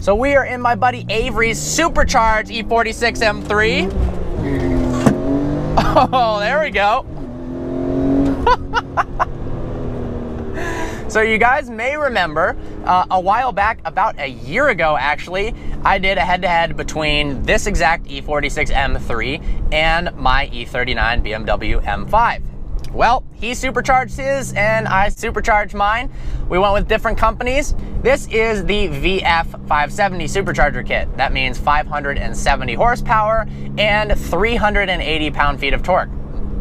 So we are in my buddy Avery's Supercharged E46 M3. Oh, there we go. So you guys may remember a while back, about a year ago actually, I did a head-to-head between this exact E46 M3 and my E39 BMW M5. Well, he supercharged his and I supercharged mine. We went with different companies. This is the VF-570 supercharger kit. That means 570 horsepower and 380 pound-feet of torque.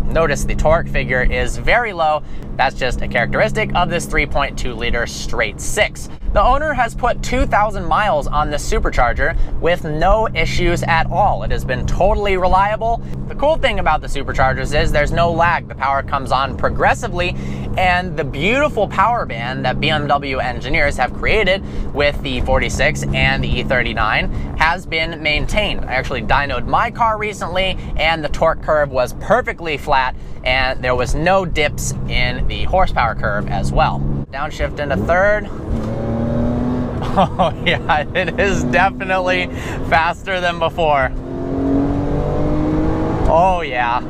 Notice the torque figure is very low. That's just a characteristic of this 3.2 liter straight six. The owner has put 2,000 miles on this supercharger with no issues at all. It has been totally reliable. The cool thing about the superchargers is there's no lag. The power comes on progressively, and the beautiful power band that BMW engineers have created with the E46 and the E39 has been maintained. I actually dynoed my car recently, and the torque curve was perfectly flat, and there was no dips in the horsepower curve as well. Downshift into third. Oh yeah, it is definitely faster than before. Oh yeah.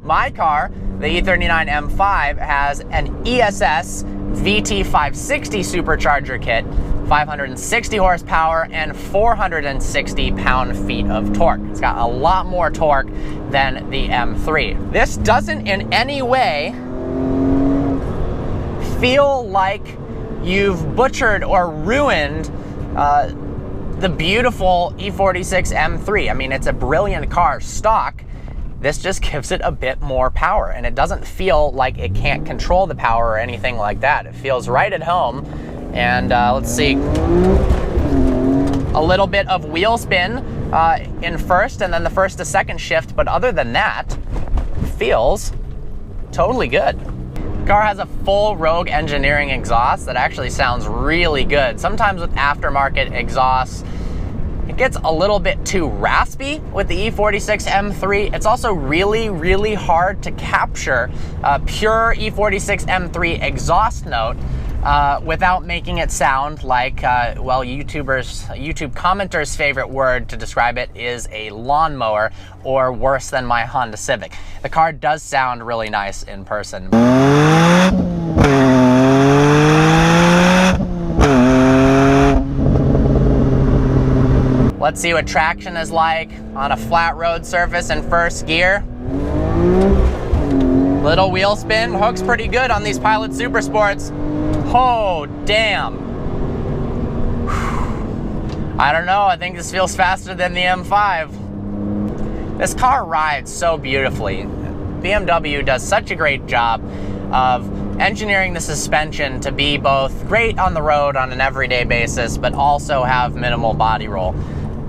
My car, the E39 M5, has an ESS VT-560 supercharger kit, 560 horsepower and 460 pound-feet of torque. It's got a lot more torque than the M3. This doesn't in any way feel like you've butchered or ruined the beautiful E46 M3. I mean, it's a brilliant car stock. This just gives it a bit more power, and it doesn't feel like it can't control the power or anything like that. It feels right at home. And let's see, a little bit of wheel spin in first, and then the first to second shift, but other than that, feels totally good. The car has a full Rogue Engineering exhaust that actually sounds really good. Sometimes with aftermarket exhausts, it gets a little bit too raspy with the E46 M3. It's also really, really hard to capture a pure E46 M3 exhaust note without making it sound like, well, YouTube commenters' favorite word to describe it is a lawnmower, or worse than my Honda Civic. The car does sound really nice in person. Let's see what traction is like on a flat road surface in first gear. Little wheel spin, hook's pretty good on these Pilot Super Sports. Oh, damn. I don't know, I think this feels faster than the M5. This car rides so beautifully. BMW does such a great job of engineering the suspension to be both great on the road on an everyday basis, but also have minimal body roll.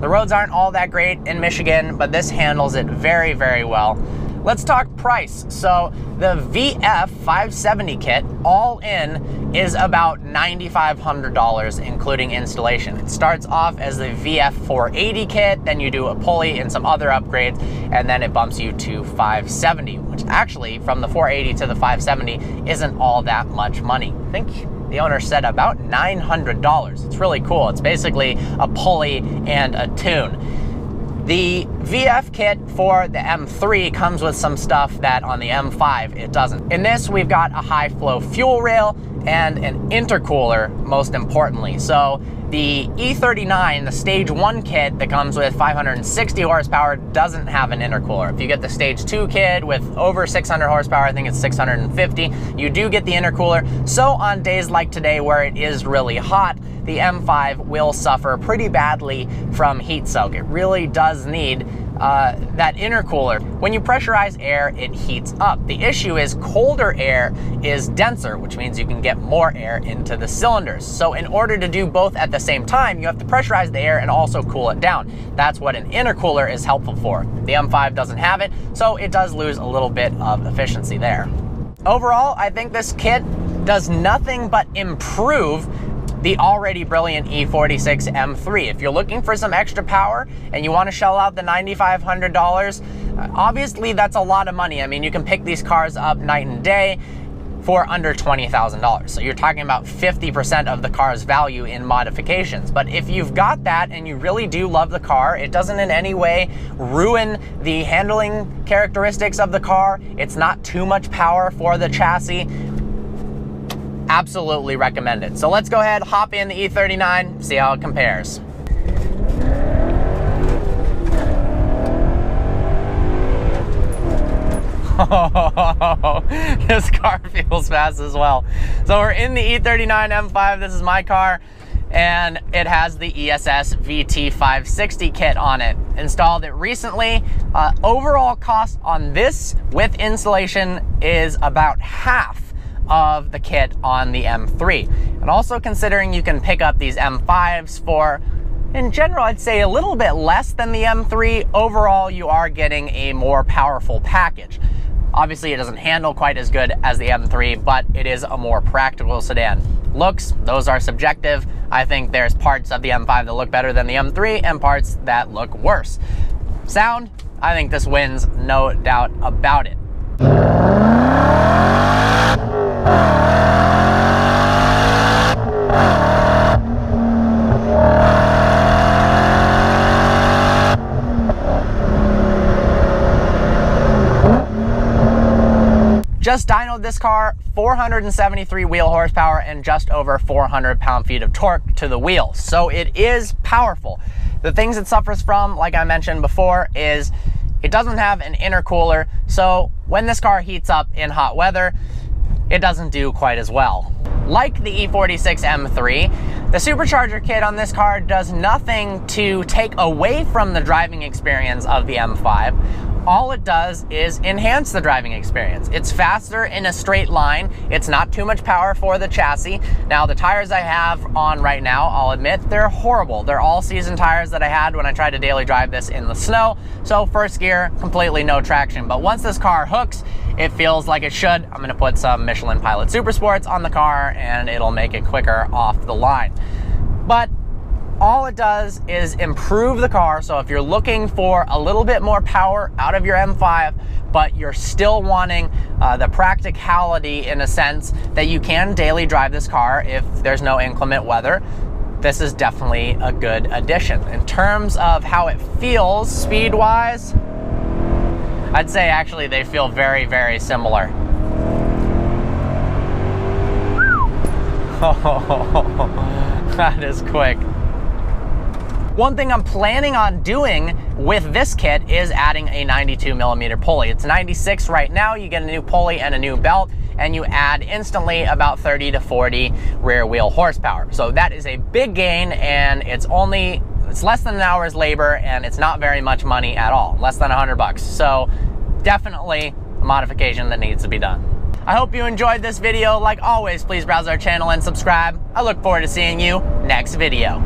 The roads aren't all that great in Michigan, but this handles it very, very well. Let's talk price. So the VF-570 kit, all in, is about $9,500, including installation. It starts off as the VF-480 kit, then you do a pulley and some other upgrades, and then it bumps you to 570, which actually, from the 480 to the 570, isn't all that much money. I think the owner said about $900. It's really cool. It's basically a pulley and a tune. The VF kit for the M3 comes with some stuff that on the M5 it doesn't. In this, we've got a high flow fuel rail and an intercooler, most importantly. So the E39, the stage 1 kit that comes with 560 horsepower, doesn't have an intercooler. If you get the stage 2 kit with over 600 horsepower, I think it's 650, you do get the intercooler. So on days like today where it is really hot, the M5 will suffer pretty badly from heat soak. It really does need that intercooler. When you pressurize air, it heats up. The issue is colder air is denser, which means you can get more air into the cylinders. So in order to do both at the same time, you have to pressurize the air and also cool it down. That's what an intercooler is helpful for. The M5 doesn't have it, so it does lose a little bit of efficiency there. Overall, I think this kit does nothing but improve the already brilliant E46 M3. If you're looking for some extra power and you want to shell out the $9,500, obviously that's a lot of money. I mean, you can pick these cars up night and day for under $20,000. So you're talking about 50% of the car's value in modifications. But if you've got that and you really do love the car, it doesn't in any way ruin the handling characteristics of the car, it's not too much power for the chassis, absolutely recommend it. So let's go ahead, hop in the E39, see how it compares. Oh, this car feels fast as well. So we're in the E39 M5. This is my car, and it has the ESS VT-560 kit on it. Installed it recently. Overall cost on this with installation is about half of the kit on the M3. And also considering you can pick up these M5s for, in general, I'd say a little bit less than the M3, overall you are getting a more powerful package. Obviously, it doesn't handle quite as good as the M3, but it is a more practical sedan. Looks, those are subjective. I think there's parts of the M5 that look better than the M3 and parts that look worse. Sound, I think this wins, no doubt about it. Just dynoed this car, 473 wheel horsepower and just over 400 pound-feet of torque to the wheels. So it is powerful. The things it suffers from, like I mentioned before, is it doesn't have an intercooler. So when this car heats up in hot weather, it doesn't do quite as well. Like the E46 M3, the supercharger kit on this car does nothing to take away from the driving experience of the M5. All it does is enhance the driving experience. It's faster in a straight line. It's not too much power for the chassis. Now, the tires I have on right now, I'll admit, they're horrible. They're all season tires that I had when I tried to daily drive this in the snow. So first gear, completely no traction. But once this car hooks, it feels like it should. I'm gonna put some Michelin Pilot Super Sports on the car and it'll make it quicker off the line. But all it does is improve the car. So if you're looking for a little bit more power out of your M5, but you're still wanting the practicality in a sense that you can daily drive this car if there's no inclement weather, this is definitely a good addition. In terms of how it feels speed-wise, I'd say actually they feel very, very similar. Oh, that is quick. One thing I'm planning on doing with this kit is adding a 92mm pulley. It's 96 right now. You get a new pulley and a new belt, and you add instantly about 30 to 40 rear wheel horsepower. So that is a big gain, and it's less than an hour's labor, and it's not very much money at all, less than $100. So definitely a modification that needs to be done. I hope you enjoyed this video. Like always, please browse our channel and subscribe. I look forward to seeing you next video.